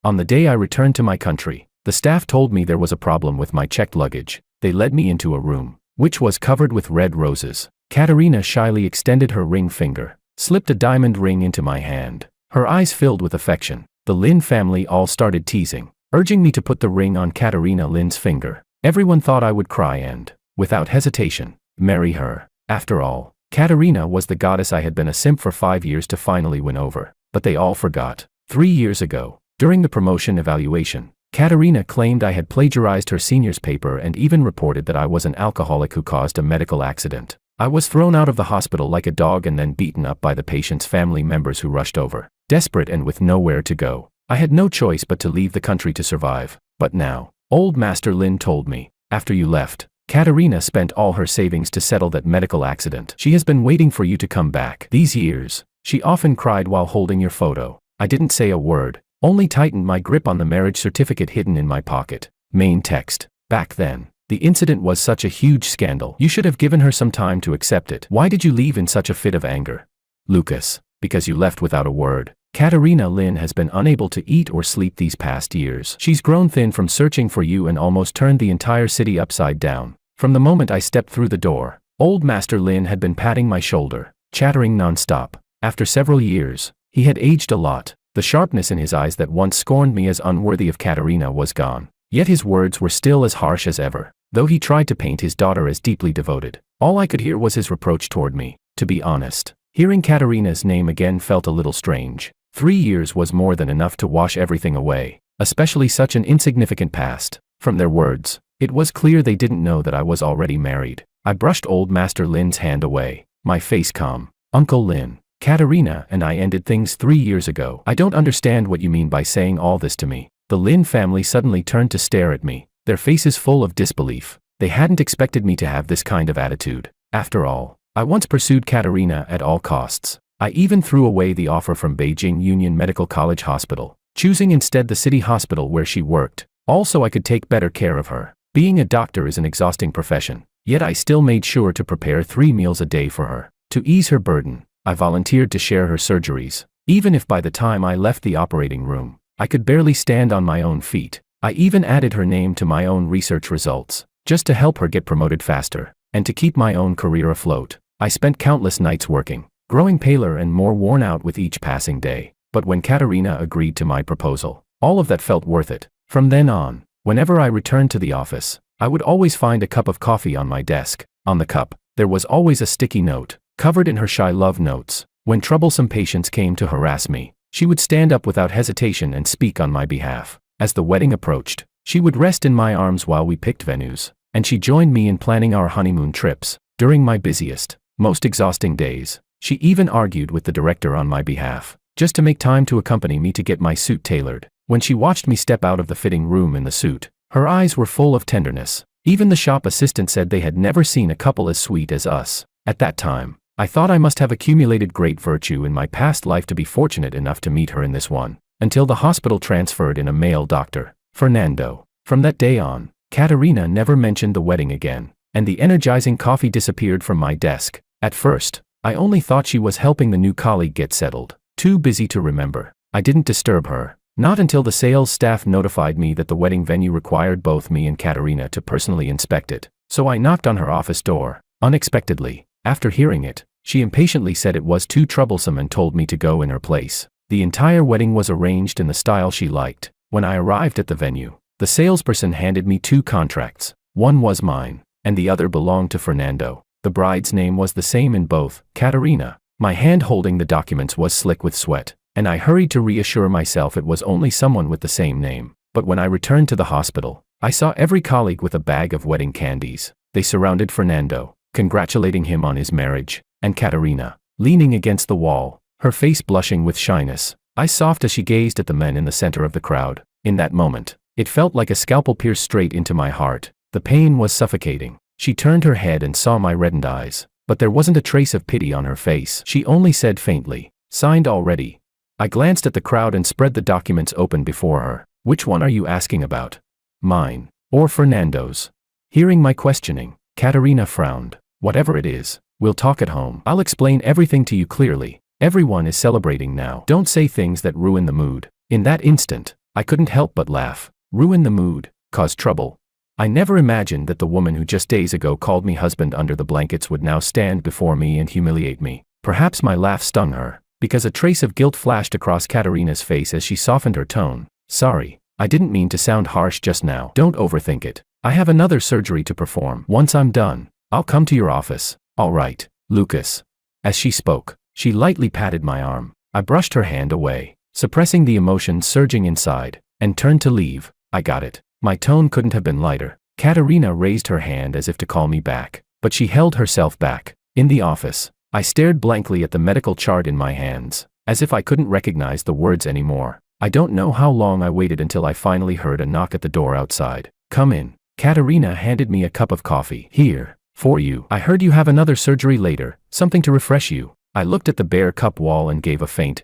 On the day I returned to my country, the staff told me there was a problem with my checked luggage. They led me into a room, which was covered with red roses. Katerina shyly extended her ring finger, slipped a diamond ring into my hand. Her eyes filled with affection. The Lin family all started teasing, urging me to put the ring on Katerina Lin's finger. Everyone thought I would cry and, without hesitation, marry her. After all, Katerina was the goddess I had been a simp for 5 years to finally win over. But they all forgot. 3 years ago, during the promotion evaluation, Katerina claimed I had plagiarized her senior's paper and even reported that I was an alcoholic who caused a medical accident. I was thrown out of the hospital like a dog and then beaten up by the patient's family members who rushed over. Desperate and with nowhere to go, I had no choice but to leave the country to survive. But now, old Master Lin told me, after you left, Katerina spent all her savings to settle that medical accident. She has been waiting for you to come back. These years, she often cried while holding your photo. I didn't say a word, only tightened my grip on the marriage certificate hidden in my pocket. Main text. Back then, the incident was such a huge scandal. You should have given her some time to accept it. Why did you leave in such a fit of anger? Lucas, because you left without a word. Katerina Lin has been unable to eat or sleep these past years. She's grown thin from searching for you and almost turned the entire city upside down. From the moment I stepped through the door, old Master Lin had been patting my shoulder, chattering nonstop. After several years, he had aged a lot. The sharpness in his eyes that once scorned me as unworthy of Katerina was gone. Yet his words were still as harsh as ever, though he tried to paint his daughter as deeply devoted. All I could hear was his reproach toward me. To be honest, hearing Katerina's name again felt a little strange. 3 years was more than enough to wash everything away, especially such an insignificant past. From their words, it was clear they didn't know that I was already married. I brushed old Master Lin's hand away, my face calm. Uncle Lin, Katerina and I ended things 3 years ago. I don't understand what you mean by saying all this to me. The Lin family suddenly turned to stare at me, their faces full of disbelief. They hadn't expected me to have this kind of attitude. After all, I once pursued Katerina at all costs. I even threw away the offer from Beijing Union Medical College Hospital, choosing instead the city hospital where she worked. Also, I could take better care of her. Being a doctor is an exhausting profession, yet I still made sure to prepare 3 meals a day for her. To ease her burden, I volunteered to share her surgeries, even if by the time I left the operating room, I could barely stand on my own feet. I even added her name to my own research results, just to help her get promoted faster, and to keep my own career afloat. I spent countless nights working, growing paler and more worn out with each passing day. But when Katerina agreed to my proposal, all of that felt worth it. From then on, whenever I returned to the office, I would always find a cup of coffee on my desk. On the cup, there was always a sticky note, covered in her shy love notes. When troublesome patients came to harass me, she would stand up without hesitation and speak on my behalf. As the wedding approached, she would rest in my arms while we picked venues, and she joined me in planning our honeymoon trips. During my busiest, most exhausting days, she even argued with the director on my behalf, just to make time to accompany me to get my suit tailored. When she watched me step out of the fitting room in the suit, her eyes were full of tenderness. Even the shop assistant said they had never seen a couple as sweet as us. At that time, I thought I must have accumulated great virtue in my past life to be fortunate enough to meet her in this one, until the hospital transferred in a male doctor, Fernando. From that day on, Katerina never mentioned the wedding again, and the energizing coffee disappeared from my desk. At first, I only thought she was helping the new colleague get settled, too busy to remember. I didn't disturb her, not until the sales staff notified me that the wedding venue required both me and Katerina to personally inspect it. So I knocked on her office door, unexpectedly. After hearing it, she impatiently said it was too troublesome and told me to go in her place. The entire wedding was arranged in the style she liked. When I arrived at the venue, the salesperson handed me 2 contracts. One was mine, and the other belonged to Fernando. The bride's name was the same in both, Katerina. My hand holding the documents was slick with sweat, and I hurried to reassure myself it was only someone with the same name. But when I returned to the hospital, I saw every colleague with a bag of wedding candies. They surrounded Fernando, congratulating him on his marriage, and Katerina, leaning against the wall, her face blushing with shyness, eyes soft as she gazed at the men in the center of the crowd. In that moment, it felt like a scalpel pierced straight into my heart. The pain was suffocating. She turned her head and saw my reddened eyes, but there wasn't a trace of pity on her face. She only said faintly, "Signed already." I glanced at the crowd and spread the documents open before her. "Which one are you asking about? Mine, or Fernando's?" Hearing my questioning, Katerina frowned. "Whatever it is, we'll talk at home. I'll explain everything to you clearly. Everyone is celebrating now. Don't say things that ruin the mood." In that instant, I couldn't help but laugh. Ruin the mood, cause trouble. I never imagined that the woman who just days ago called me husband under the blankets would now stand before me and humiliate me. Perhaps my laugh stung her, because a trace of guilt flashed across Katerina's face as she softened her tone. Sorry, I didn't mean to sound harsh just now. Don't overthink it. I have another surgery to perform. Once I'm done, I'll come to your office. All right, Lucas. As she spoke, she lightly patted my arm. I brushed her hand away, suppressing the emotions surging inside, and turned to leave. I got it. My tone couldn't have been lighter. Katerina raised her hand as if to call me back, but she held herself back. In the office, I stared blankly at the medical chart in my hands, as if I couldn't recognize the words anymore. I don't know how long I waited until I finally heard a knock at the door outside. Come in. Katerina handed me a cup of coffee. Here, for you. I heard you have another surgery later, something to refresh you. I looked at the bare cup wall and gave a faint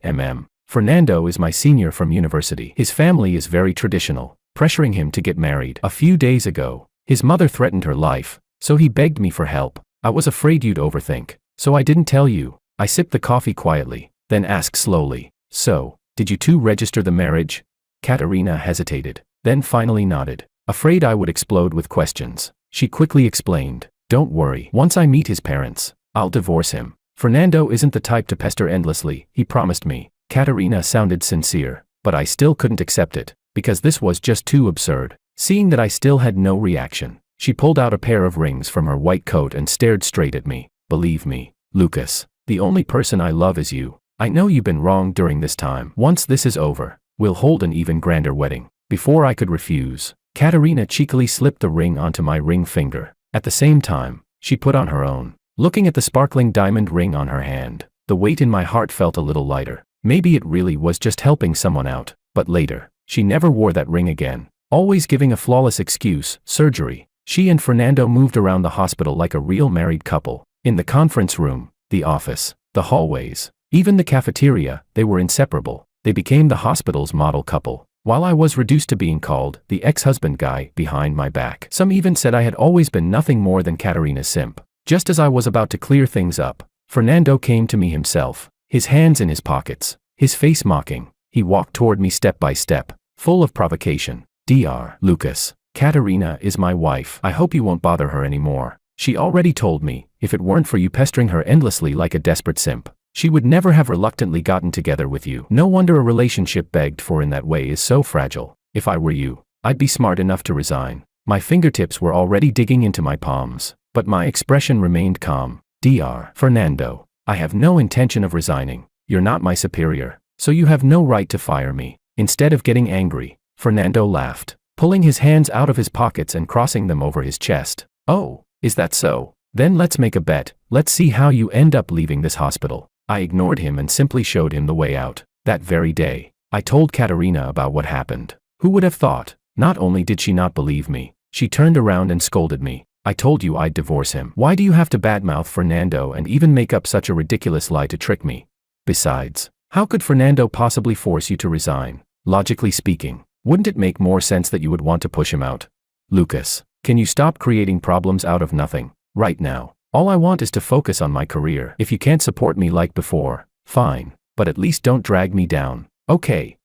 Fernando is my senior from university. His family is very traditional, pressuring him to get married. A few days ago, his mother threatened her life, so he begged me for help. I was afraid you'd overthink, so I didn't tell you. I sipped the coffee quietly, then asked slowly, so, did you two register the marriage? Katerina hesitated, then finally nodded. Afraid I would explode with questions, she quickly explained, don't worry. Once I meet his parents, I'll divorce him. Fernando isn't the type to pester endlessly, he promised me. Katerina sounded sincere, but I still couldn't accept it, because this was just too absurd. Seeing that I still had no reaction, she pulled out a pair of rings from her white coat and stared straight at me. Believe me, Lucas, the only person I love is you. I know you've been wrong during this time. Once this is over, we'll hold an even grander wedding. Before I could refuse, Katerina cheekily slipped the ring onto my ring finger. At the same time, she put on her own. Looking at the sparkling diamond ring on her hand, the weight in my heart felt a little lighter. Maybe it really was just helping someone out. But later, she never wore that ring again, always giving a flawless excuse, surgery. She and Fernando moved around the hospital like a real married couple. In the conference room, the office, the hallways, even the cafeteria, they were inseparable. They became the hospital's model couple. While I was reduced to being called the ex-husband guy behind my back, some even said I had always been nothing more than Katerina's simp. Just as I was about to clear things up, Fernando came to me himself, his hands in his pockets, his face mocking. He walked toward me step by step, full of provocation. Dr. Lucas, Katerina is my wife. I hope you won't bother her anymore. She already told me, if it weren't for you pestering her endlessly like a desperate simp, she would never have reluctantly gotten together with you. No wonder a relationship begged for in that way is so fragile. If I were you, I'd be smart enough to resign. My fingertips were already digging into my palms, but my expression remained calm. Dr. Fernando, I have no intention of resigning. You're not my superior, so you have no right to fire me. Instead of getting angry, Fernando laughed, pulling his hands out of his pockets and crossing them over his chest. Oh, is that so? Then let's make a bet. Let's see how you end up leaving this hospital. I ignored him and simply showed him the way out. That very day, I told Katerina about what happened. Who would have thought? Not only did she not believe me, she turned around and scolded me. I told you I'd divorce him. Why do you have to badmouth Fernando and even make up such a ridiculous lie to trick me? Besides, how could Fernando possibly force you to resign? Logically speaking, wouldn't it make more sense that you would want to push him out? Lucas, can you stop creating problems out of nothing? Right now, all I want is to focus on my career. If you can't support me like before, fine, but at least don't drag me down. Okay.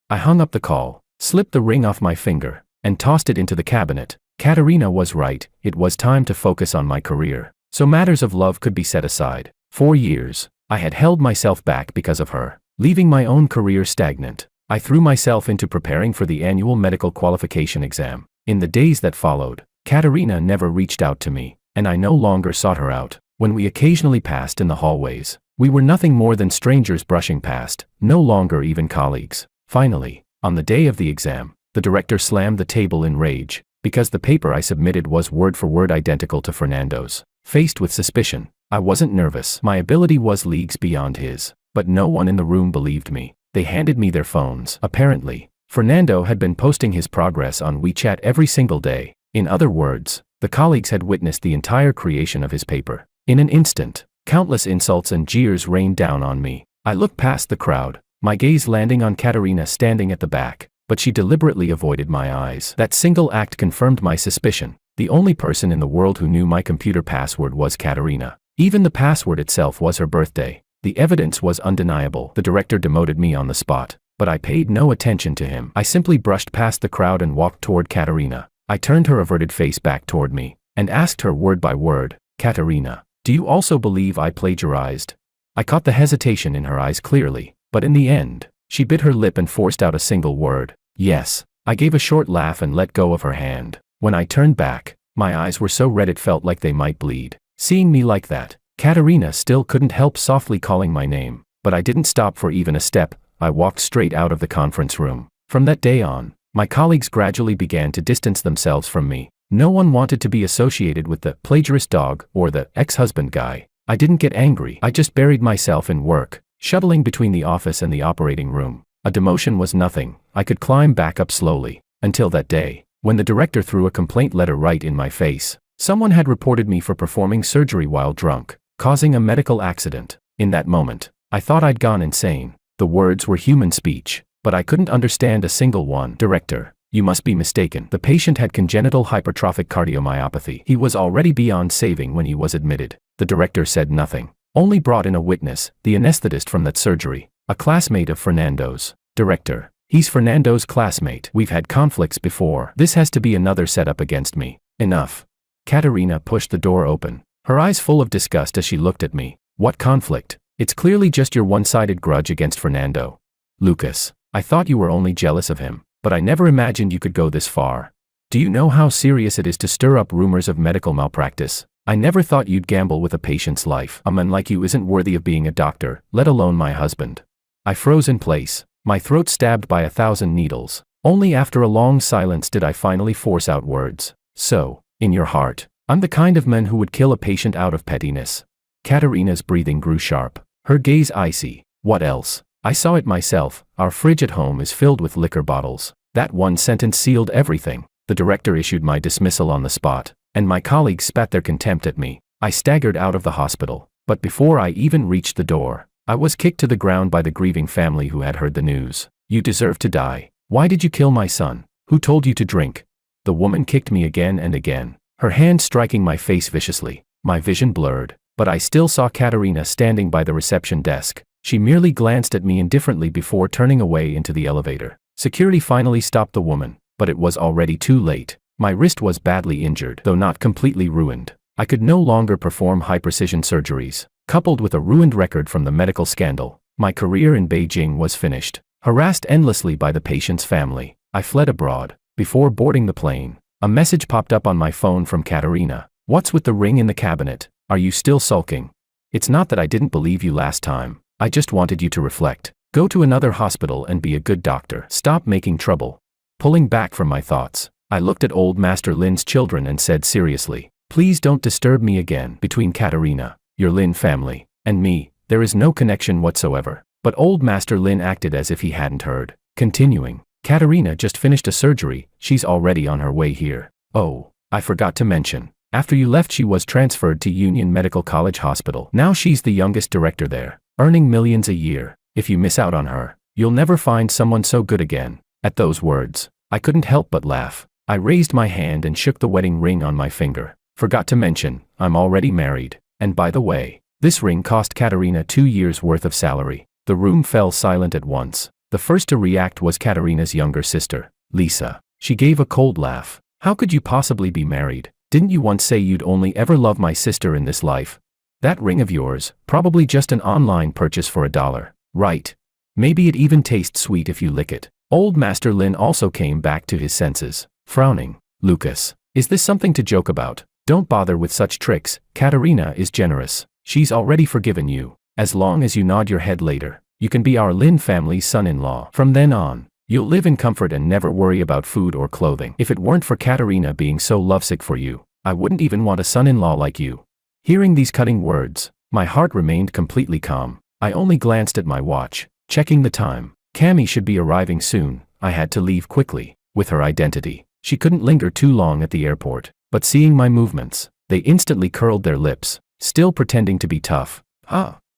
I hung up the call, slipped the ring off my finger, and tossed it into the cabinet. Katerina was right, it was time to focus on my career, so matters of love could be set aside. 4 years, I had held myself back because of her, leaving my own career stagnant. I threw myself into preparing for the annual medical qualification exam. In the days that followed, Katerina never reached out to me, and I no longer sought her out. When we occasionally passed in the hallways, we were nothing more than strangers brushing past, no longer even colleagues. Finally, on the day of the exam, the director slammed the table in rage, because the paper I submitted was word for word identical to Fernando's. Faced with suspicion, I wasn't nervous. My ability was leagues beyond his, but no one in the room believed me. They handed me their phones. Apparently, Fernando had been posting his progress on WeChat every single day. In other words, the colleagues had witnessed the entire creation of his paper. In an instant, countless insults and jeers rained down on me. I looked past the crowd, my gaze landing on Katerina standing at the back, but she deliberately avoided my eyes. That single act confirmed my suspicion. The only person in the world who knew my computer password was Katerina. Even the password itself was her birthday. The evidence was undeniable. The director demoted me on the spot. but I paid no attention to him. I simply brushed past the crowd and walked toward Katerina. I turned her averted face back toward me and asked her word by word, "Katerina, do you also believe I plagiarized?" I caught the hesitation in her eyes clearly, but in the end, she bit her lip and forced out a single word, "Yes." I gave a short laugh and let go of her hand. When I turned back, my eyes were so red it felt like they might bleed. Seeing me like that, Katerina still couldn't help softly calling my name, but I didn't stop for even a step. I walked straight out of the conference room. From that day on, my colleagues gradually began to distance themselves from me. No one wanted to be associated with the plagiarist dog or the ex-husband guy. I didn't get angry. I just buried myself in work, shuttling between the office and the operating room. A demotion was nothing. I could climb back up slowly. Until that day, when the director threw a complaint letter right in my face. Someone had reported me for performing surgery while drunk, causing a medical accident. In that moment, I thought I'd gone insane. The words were human speech, but I couldn't understand a single one. "Director, you must be mistaken. The patient had congenital hypertrophic cardiomyopathy. He was already beyond saving when he was admitted." The director said nothing, only brought in a witness, the anesthetist from that surgery, a classmate of Fernando's. "Director, he's Fernando's classmate. We've had conflicts before. This has to be another setup against me." "Enough." Katerina pushed the door open, her eyes full of disgust as she looked at me. "What conflict? It's clearly just your one-sided grudge against Fernando." "Lucas, I thought you were only jealous of him, but I never imagined you could go this far. Do you know how serious it is to stir up rumors of medical malpractice? I never thought you'd gamble with a patient's life. A man like you isn't worthy of being a doctor, let alone my husband." I froze in place, my throat stabbed by 1,000 needles. Only after a long silence did I finally force out words. "So, in your heart, I'm the kind of man who would kill a patient out of pettiness." Katerina's breathing grew sharp, her gaze icy. "What else? I saw it myself. Our fridge at home is filled with liquor bottles." That one sentence sealed everything. The director issued my dismissal on the spot, and my colleagues spat their contempt at me. I staggered out of the hospital, but before I even reached the door, I was kicked to the ground by the grieving family who had heard the news. "You deserve to die. Why did you kill my son? Who told you to drink?" The woman kicked me again and again, her hand striking my face viciously. My vision blurred, but I still saw Katerina standing by the reception desk. She merely glanced at me indifferently before turning away into the elevator. Security finally stopped the woman, but it was already too late. My wrist was badly injured, though not completely ruined. I could no longer perform high-precision surgeries. Coupled with a ruined record from the medical scandal, my career in Beijing was finished. Harassed endlessly by the patient's family, I fled abroad. Before boarding the plane, a message popped up on my phone from Katerina. "What's with the ring in the cabinet? Are you still sulking? It's not that I didn't believe you last time. I just wanted you to reflect. Go to another hospital and be a good doctor. Stop making trouble." Pulling back from my thoughts, I looked at old Master Lin's children and said seriously, "Please don't disturb me again." Between Katerina, your Lin family, and me, there is no connection whatsoever. But old Master Lin acted as if he hadn't heard, continuing, "Katerina just finished a surgery. She's already on her way here. Oh, I forgot to mention, after you left she was transferred to Union Medical College Hospital. Now she's the youngest director there, earning millions a year. If you miss out on her, you'll never find someone so good again." At those words, I couldn't help but laugh. I raised my hand and shook the wedding ring on my finger. "Forgot to mention, I'm already married. And by the way, this ring cost Katerina 2 years' worth of salary." The room fell silent at once. The first to react was Katerina's younger sister, Lisa. She gave a cold laugh. "How could you possibly be married? Didn't you once say you'd only ever love my sister in this life? That ring of yours, probably just an online purchase for $1. Right? Maybe it even tastes sweet if you lick it." Old Master Lin also came back to his senses, frowning. "Lucas, is this something to joke about? Don't bother with such tricks. Katerina is generous. She's already forgiven you. As long as you nod your head later, you can be our Lin family's son-in-law. From then on, you'll live in comfort and never worry about food or clothing. If it weren't for Katerina being so lovesick for you, I wouldn't even want a son-in-law like you." Hearing these cutting words, my heart remained completely calm. I only glanced at my watch, checking the time. Cammy should be arriving soon. I had to leave quickly. With her identity, she couldn't linger too long at the airport. But seeing my movements, they instantly curled their lips, still pretending to be tough.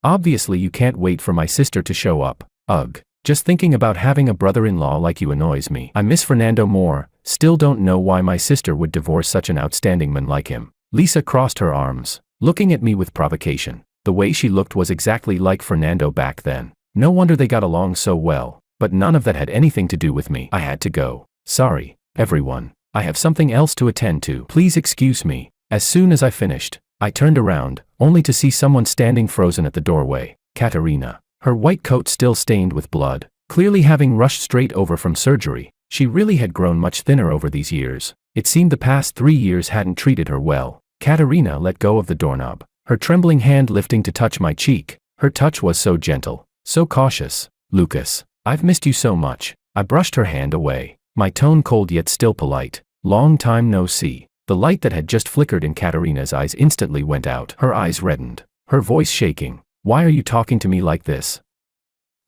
Obviously you can't wait for my sister to show up. Ugh. Just thinking about having a brother-in-law like you annoys me. I miss Fernando more. Still don't know why my sister would divorce such an outstanding man like him." Lisa crossed her arms, looking at me with provocation. The way she looked was exactly like Fernando back then. No wonder they got along so well. But none of that had anything to do with me. I had to go. Sorry, everyone. I have something else to attend to. Please excuse me. As soon as I finished, I turned around, only to see someone standing frozen at the doorway. Katerina. Her white coat still stained with blood, clearly having rushed straight over from surgery. She really had grown much thinner over these years. It seemed the past 3 years hadn't treated her well. Katerina let go of the doorknob, her trembling hand lifting to touch my cheek. Her touch was so gentle, so cautious. Lucas, I've missed you so much. I brushed her hand away, my tone cold yet still polite. Long time no see. The light that had just flickered in Katerina's eyes instantly went out. Her eyes reddened, her voice shaking. Why are you talking to me like this?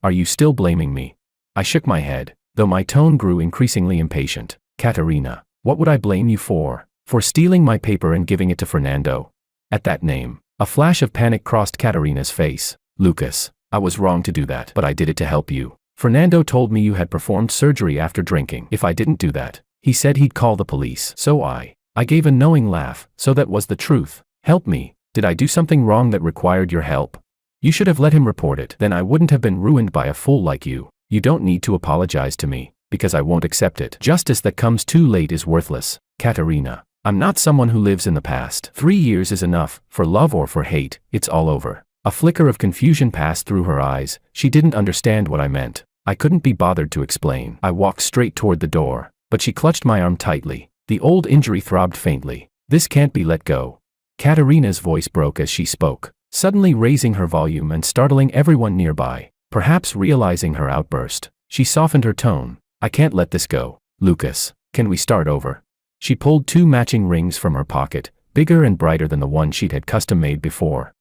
Are you still blaming me? I shook my head, though my tone grew increasingly impatient. Katerina, what would I blame you for? For stealing my paper and giving it to Fernando? At that name, a flash of panic crossed Katerina's face. Lucas, I was wrong to do that, but I did it to help you. Fernando told me you had performed surgery after drinking. If I didn't do that, he said he'd call the police. So I gave a knowing laugh. So that was the truth. Help me. Did I do something wrong that required your help? You should have let him report it. Then I wouldn't have been ruined by a fool like you. You don't need to apologize to me, because I won't accept it. Justice that comes too late is worthless. Katerina, I'm not someone who lives in the past. 3 years is enough, for love or for hate. It's all over. A flicker of confusion passed through her eyes. She didn't understand what I meant. I couldn't be bothered to explain. I walked straight toward the door, but she clutched my arm tightly. The old injury throbbed faintly. This can't be let go. Katerina's voice broke as she spoke, suddenly raising her volume and startling everyone nearby. Perhaps realizing her outburst, she softened her tone. I can't let this go. Lucas, can we start over? She pulled 2 matching rings from her pocket, bigger and brighter than the one she'd had custom made before.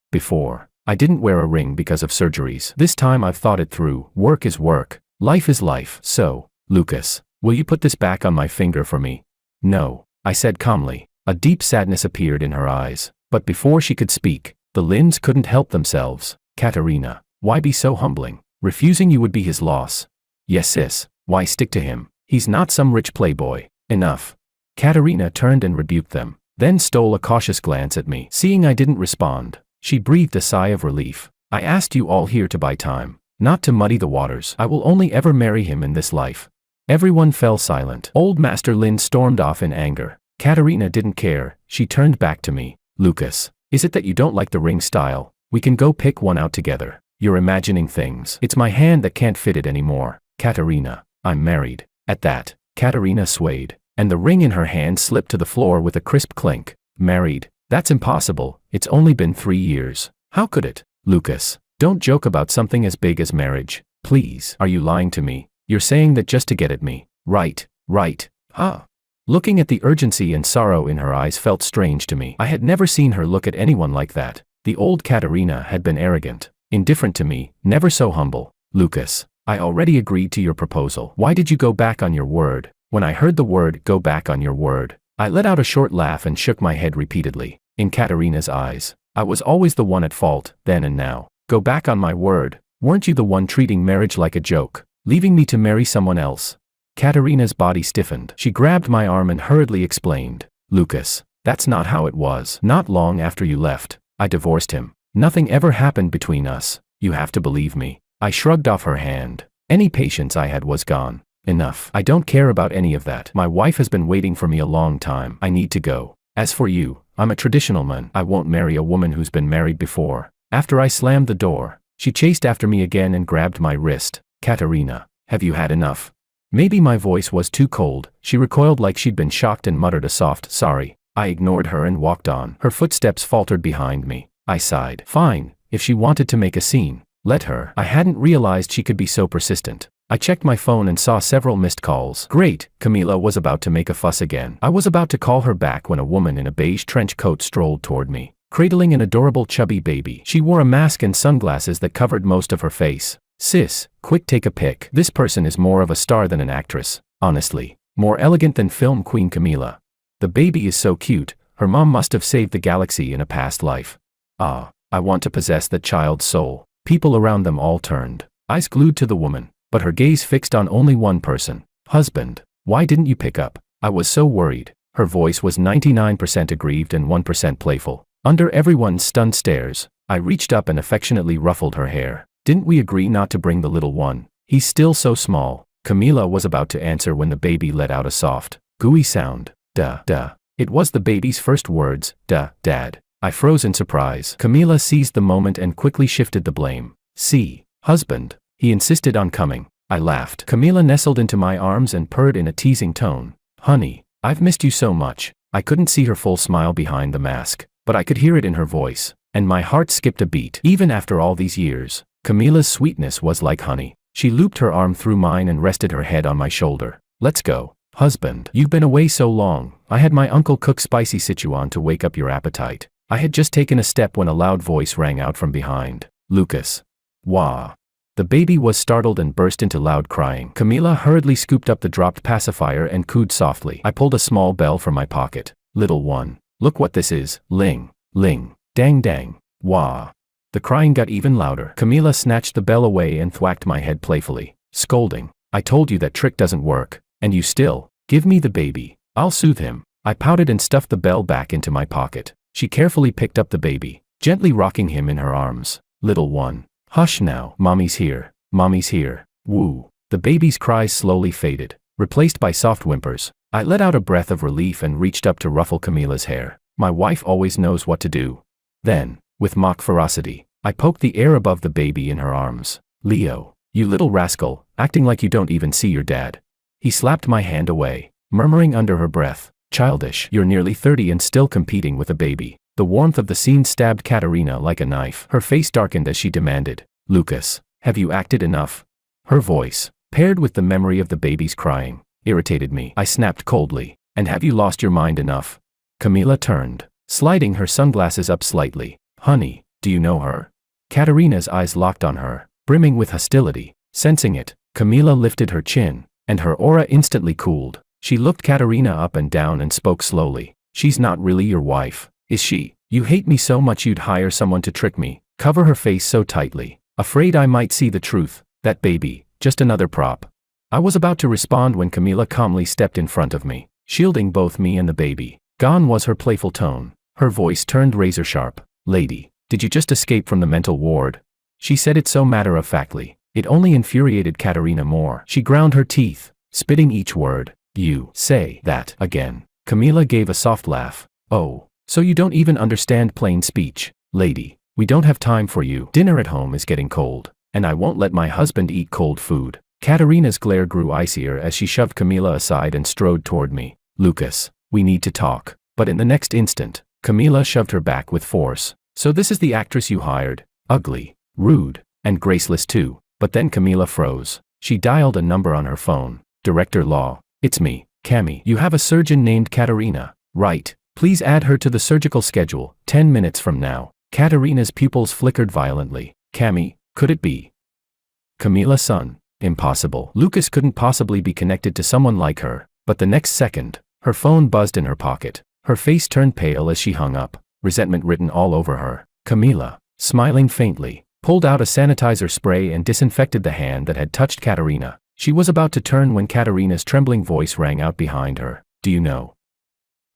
I didn't wear a ring because of surgeries. This time I've thought it through. Work is work. Life is life. So, Lucas, will you put this back on my finger for me? No, I said calmly. A deep sadness appeared in her eyes, but before she could speak, the lids couldn't help themselves. Katerina, why be so humbling? Refusing you would be his loss. Yes sis, why stick to him? He's not some rich playboy. Enough. Katerina turned and rebuked them, then stole a cautious glance at me. Seeing I didn't respond, she breathed a sigh of relief. I asked you all here to buy time, not to muddy the waters. I will only ever marry him in this life. Everyone fell silent. Old Master Lin stormed off in anger. Katerina didn't care. She turned back to me. Lucas, is it that you don't like the ring style? We can go pick one out together. You're imagining things. It's my hand that can't fit it anymore. Katerina, I'm married. At that, Katerina swayed, and the ring in her hand slipped to the floor with a crisp clink. Married? That's impossible. It's only been 3 years. How could it? Lucas, don't joke about something as big as marriage. Please. Are you lying to me? You're saying that just to get at me. Right. Huh? Looking at the urgency and sorrow in her eyes felt strange to me. I had never seen her look at anyone like that. The old Katerina had been arrogant, indifferent to me, never so humble. Lucas, I already agreed to your proposal. Why did you go back on your word? When I heard the word, go back on your word, I let out a short laugh and shook my head repeatedly. In Katerina's eyes, I was always the one at fault, then and now. Go back on my word. Weren't you the one treating marriage like a joke, leaving me to marry someone else? Katerina's body stiffened. She grabbed my arm and hurriedly explained. Lucas, that's not how it was. Not long after you left, I divorced him. Nothing ever happened between us. You have to believe me. I shrugged off her hand. Any patience I had was gone. Enough. I don't care about any of that. My wife has been waiting for me a long time. I need to go. As for you, I'm a traditional man. I won't marry a woman who's been married before. After I slammed the door, she chased after me again and grabbed my wrist. Katerina, have you had enough? Maybe my voice was too cold. She recoiled like she'd been shocked and muttered a soft sorry. I ignored her and walked on. Her footsteps faltered behind me. I sighed. Fine, if she wanted to make a scene, let her. I hadn't realized she could be so persistent. I checked my phone and saw several missed calls. Great, Camila was about to make a fuss again. I was about to call her back when a woman in a beige trench coat strolled toward me, cradling an adorable chubby baby. She wore a mask and sunglasses that covered most of her face. Sis, quick, take a pic. This person is more of a star than an actress. Honestly, more elegant than film queen Camila. The baby is so cute. Her mom must have saved the galaxy in a past life. Ah, I want to possess that child's soul. People around them all turned, eyes glued to the woman, but her gaze fixed on only one person. Husband, why didn't you pick up? I was so worried. Her voice was 99% aggrieved and 1% playful. Under everyone's stunned stares, I reached up and affectionately ruffled her hair. Didn't we agree not to bring the little one He's still so small. Camila was about to answer when the baby let out a soft, gooey sound. Duh, duh. It was the baby's first words. Duh, Dad. I froze in surprise. Camila seized the moment and quickly shifted the blame. See, husband. He insisted on coming. I laughed. Camila nestled into my arms and purred in a teasing tone. Honey, I've missed you so much. I couldn't see her full smile behind the mask, but I could hear it in her voice, and my heart skipped a beat. Even after all these years, Camila's sweetness was like honey. She looped her arm through mine and rested her head on my shoulder. Let's go. Husband, you've been away so long. I had my uncle cook spicy Sichuan to wake up your appetite. I had just taken a step when a loud voice rang out from behind. Lucas. Wah. The baby was startled and burst into loud crying. Camila hurriedly scooped up the dropped pacifier and cooed softly. I pulled a small bell from my pocket. Little one. Look what this is. Ling. Ling. Dang dang. Wah. The crying got even louder. Camila snatched the bell away and thwacked my head playfully, scolding. I told you that trick doesn't work, and you still. Give me the baby. I'll soothe him. I pouted and stuffed the bell back into my pocket. She carefully picked up the baby, gently rocking him in her arms. Little one. Hush now. Mommy's here. Mommy's here. Woo. The baby's cries slowly faded, replaced by soft whimpers. I let out a breath of relief and reached up to ruffle Camila's hair. My wife always knows what to do. Then, with mock ferocity, I poked the air above the baby in her arms. Leo, you little rascal, acting like you don't even see your dad. He slapped my hand away, murmuring under her breath, childish. You're nearly 30 and still competing with a baby. The warmth of the scene stabbed Katerina like a knife. Her face darkened as she demanded, Lucas, have you acted enough? Her voice, paired with the memory of the baby's crying, irritated me. I snapped coldly, and have you lost your mind enough? Camila turned, sliding her sunglasses up slightly. Honey, do you know her? Katerina's eyes locked on her, brimming with hostility. Sensing it, Camila lifted her chin, and her aura instantly cooled. She looked Katerina up and down and spoke slowly. She's not really your wife, is she? You hate me so much you'd hire someone to trick me. Cover her face so tightly, afraid I might see the truth. That baby, just another prop. I was about to respond when Camila calmly stepped in front of me, shielding both me and the baby. Gone was her playful tone. Her voice turned razor sharp. Lady, did you just escape from the mental ward? She said it so matter-of-factly. It only infuriated Katerina more. She ground her teeth, spitting each word. You say that again. Camila gave a soft laugh. Oh, so you don't even understand plain speech. Lady, we don't have time for you. Dinner at home is getting cold, and I won't let my husband eat cold food. Katerina's glare grew icier as she shoved Camila aside and strode toward me. Lucas, we need to talk. But in the next instant, Camila shoved her back with force. So this is the actress you hired? Ugly, rude, and graceless too. But then Camila froze. She dialed a number on her phone. Director Law. It's me, Cami. You have a surgeon named Katerina, right? Please add her to the surgical schedule, 10 minutes from now. Katerina's pupils flickered violently. Cami, could it be? Camila's son. Impossible. Lucas couldn't possibly be connected to someone like her. But the next second, her phone buzzed in her pocket. Her face turned pale as she hung up, resentment written all over her. Camila, smiling faintly, pulled out a sanitizer spray and disinfected the hand that had touched Katerina. She was about to turn when Katerina's trembling voice rang out behind her. Do you know?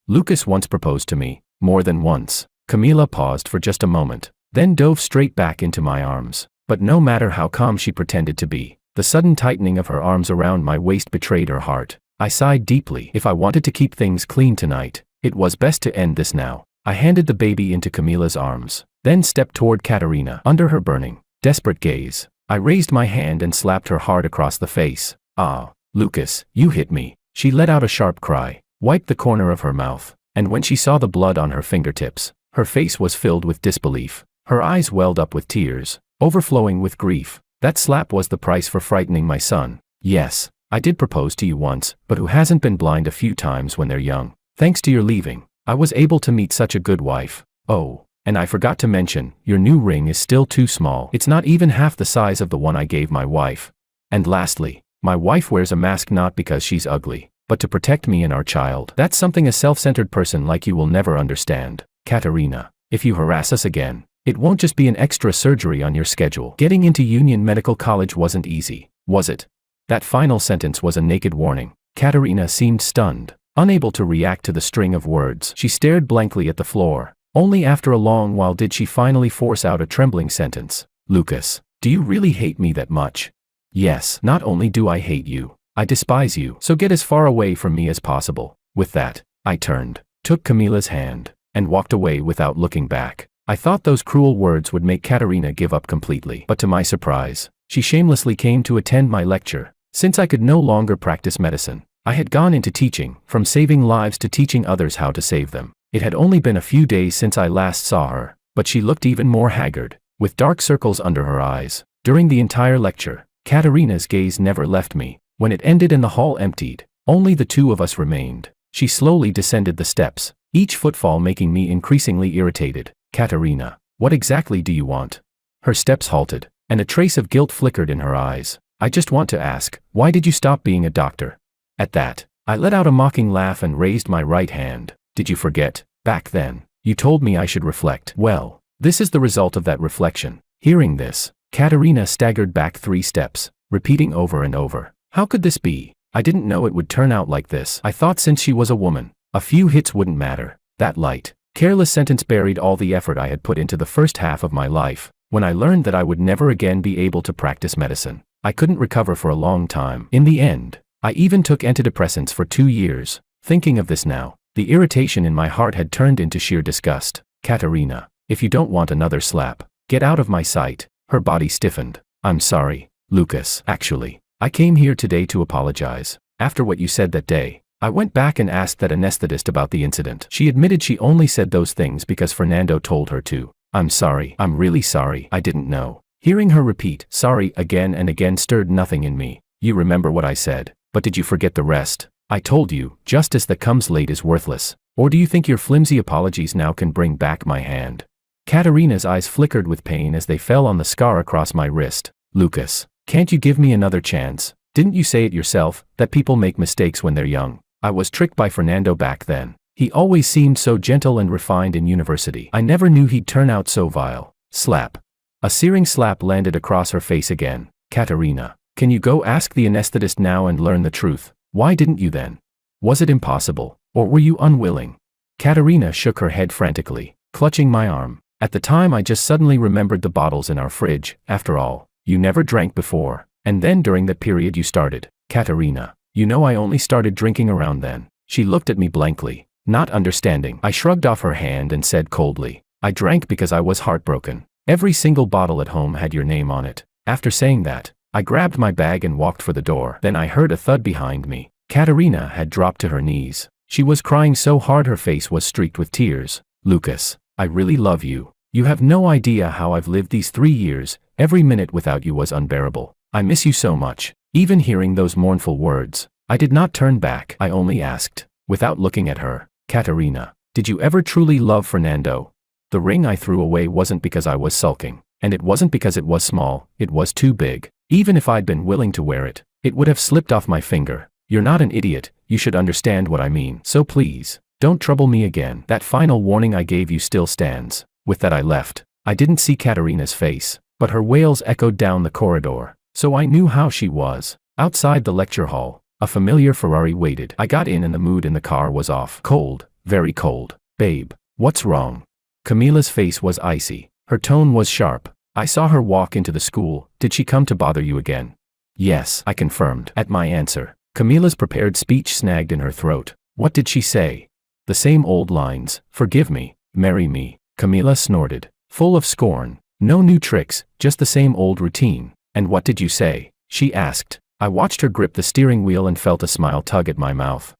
Lucas once proposed to me, more than once. Camila paused for just a moment, then dove straight back into my arms. But no matter how calm she pretended to be, the sudden tightening of her arms around my waist betrayed her heart. I sighed deeply. If I wanted to keep things clean tonight, it was best to end this now. I handed the baby into Camila's arms, then stepped toward Katerina. Under her burning, desperate gaze, I raised my hand and slapped her hard across the face. Ah, Lucas, you hit me. She let out a sharp cry, wiped the corner of her mouth, and when she saw the blood on her fingertips, her face was filled with disbelief. Her eyes welled up with tears, overflowing with grief. That slap was the price for frightening my son. Yes, I did propose to you once, but who hasn't been blind a few times when they're young? Thanks to your leaving, I was able to meet such a good wife. Oh, and I forgot to mention, your new ring is still too small. It's not even half the size of the one I gave my wife. And lastly, my wife wears a mask not because she's ugly, but to protect me and our child. That's something a self-centered person like you will never understand. Katerina, if you harass us again, it won't just be an extra surgery on your schedule. Getting into Union Medical College wasn't easy, was it? That final sentence was a naked warning. Katerina seemed stunned, unable to react to the string of words. She stared blankly at the floor. Only after a long while did she finally force out a trembling sentence. Lucas, do you really hate me that much? Yes, not only do I hate you, I despise you, so get as far away from me as possible. With that, I turned, took Camilla's hand, and walked away without looking back. I thought those cruel words would make Katerina give up completely, but to my surprise, she shamelessly came to attend my lecture. Since I could no longer practice medicine, I had gone into teaching, from saving lives to teaching others how to save them. It had only been a few days since I last saw her, but she looked even more haggard, with dark circles under her eyes. During the entire lecture, Katerina's gaze never left me. When it ended and the hall emptied, only the two of us remained. She slowly descended the steps, each footfall making me increasingly irritated. Katerina, what exactly do you want? Her steps halted, and a trace of guilt flickered in her eyes. I just want to ask, why did you stop being a doctor? At that, I let out a mocking laugh and raised my right hand. Did you forget? Back then, you told me I should reflect. Well, this is the result of that reflection. Hearing this, Katerina staggered back 3 steps, repeating over and over, how could this be? I didn't know it would turn out like this. I thought since she was a woman, a few hits wouldn't matter. That light, careless sentence buried all the effort I had put into the first half of my life. When I learned that I would never again be able to practice medicine, I couldn't recover for a long time. In the end, I even took antidepressants for 2 years. Thinking of this now, the irritation in my heart had turned into sheer disgust. Katerina, if you don't want another slap, get out of my sight. Her body stiffened. I'm sorry, Lucas. Actually, I came here today to apologize. After what you said that day, I went back and asked that anesthetist about the incident. She admitted she only said those things because Fernando told her to. I'm sorry. I'm really sorry. I didn't know. Hearing her repeat, sorry, again and again stirred nothing in me. You remember what I said, but did you forget the rest? I told you, justice that comes late is worthless. Or do you think your flimsy apologies now can bring back my hand? Katerina's eyes flickered with pain as they fell on the scar across my wrist. Lucas, can't you give me another chance? Didn't you say it yourself, that people make mistakes when they're young? I was tricked by Fernando back then. He always seemed so gentle and refined in university. I never knew he'd turn out so vile. Slap. A searing slap landed across her face again. Katerina, can you go ask the anesthetist now and learn the truth? Why didn't you then? Was it impossible, or were you unwilling? Katerina shook her head frantically, clutching my arm. At the time I just suddenly remembered the bottles in our fridge. After all, you never drank before, and then during that period you started. Katerina, you know I only started drinking around then. She looked at me blankly, not understanding. I shrugged off her hand and said coldly, I drank because I was heartbroken. Every single bottle at home had your name on it. After saying that, I grabbed my bag and walked for the door. Then I heard a thud behind me. Katerina had dropped to her knees. She was crying so hard her face was streaked with tears. Lucas, I really love you. You have no idea how I've lived these 3 years. Every minute without you was unbearable. I miss you so much. Even hearing those mournful words, I did not turn back. I only asked, without looking at her, Katerina, did you ever truly love Fernando? The ring I threw away wasn't because I was sulking, and it wasn't because it was small, it was too big. Even if I'd been willing to wear it, it would have slipped off my finger. You're not an idiot, you should understand what I mean. So please, don't trouble me again. That final warning I gave you still stands. With that I left. I didn't see Katerina's face, but her wails echoed down the corridor, so I knew how she was. Outside the lecture hall, a familiar Ferrari waited. I got in and the mood in the car was off. Cold, very cold. Babe, what's wrong? Camilla's face was icy. Her tone was sharp. I saw her walk into the school. Did she come to bother you again? Yes, I confirmed. At my answer, Camilla's prepared speech snagged in her throat. What did she say? The same old lines. Forgive me, marry me. Camilla snorted, full of scorn. No new tricks, just the same old routine. And what did you say? She asked. I watched her grip the steering wheel and felt a smile tug at my mouth.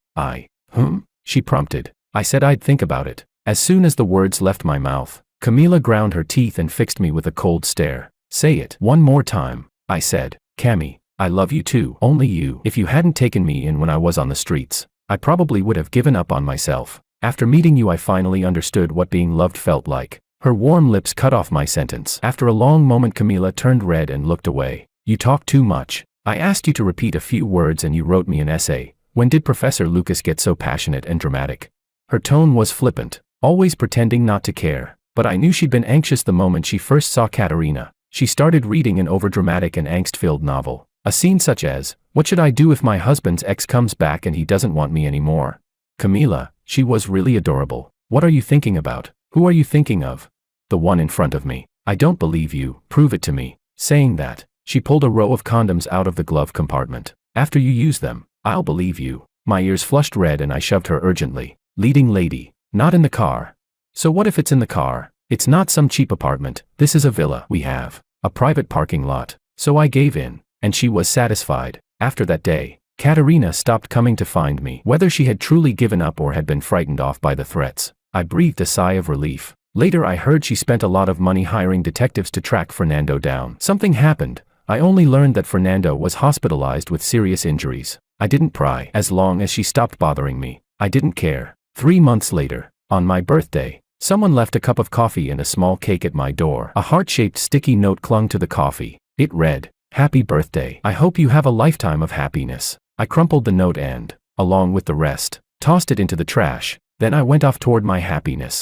She prompted. I said I'd think about it. As soon as the words left my mouth, Camilla ground her teeth and fixed me with a cold stare. Say it one more time, I said. Cammy, I love you too. Only you. If you hadn't taken me in when I was on the streets, I probably would have given up on myself. After meeting you I finally understood what being loved felt like. Her warm lips cut off my sentence. After a long moment Camilla turned red and looked away. You talk too much. I asked you to repeat a few words and you wrote me an essay. When did Professor Lucas get so passionate and dramatic? Her tone was flippant, always pretending not to care. But I knew she'd been anxious the moment she first saw Katerina. She started reading an overdramatic and angst-filled novel. A scene such as, what should I do if my husband's ex comes back and he doesn't want me anymore? Camilla, she was really adorable. What are you thinking about? Who are you thinking of? The one in front of me. I don't believe you. Prove it to me. Saying that, She pulled a row of condoms out of the glove compartment. After you use them, I'll believe you. My ears flushed red and I shoved her urgently. Leading lady, not in the car. So what if it's in the car? It's not some cheap apartment, this is a villa. We have a private parking lot. So I gave in, and she was satisfied. After that day, Katerina stopped coming to find me. Whether she had truly given up or had been frightened off by the threats, I breathed a sigh of relief. Later I heard she spent a lot of money hiring detectives to track Fernando down. Something happened. I only learned that Fernando was hospitalized with serious injuries. I didn't pry. As long as she stopped bothering me, I didn't care. 3 months later, on my birthday, someone left a cup of coffee and a small cake at my door. A heart-shaped sticky note clung to the coffee. It read, "Happy birthday. I hope you have a lifetime of happiness." I crumpled the note and, along with the rest, tossed it into the trash. Then I went off toward my happiness.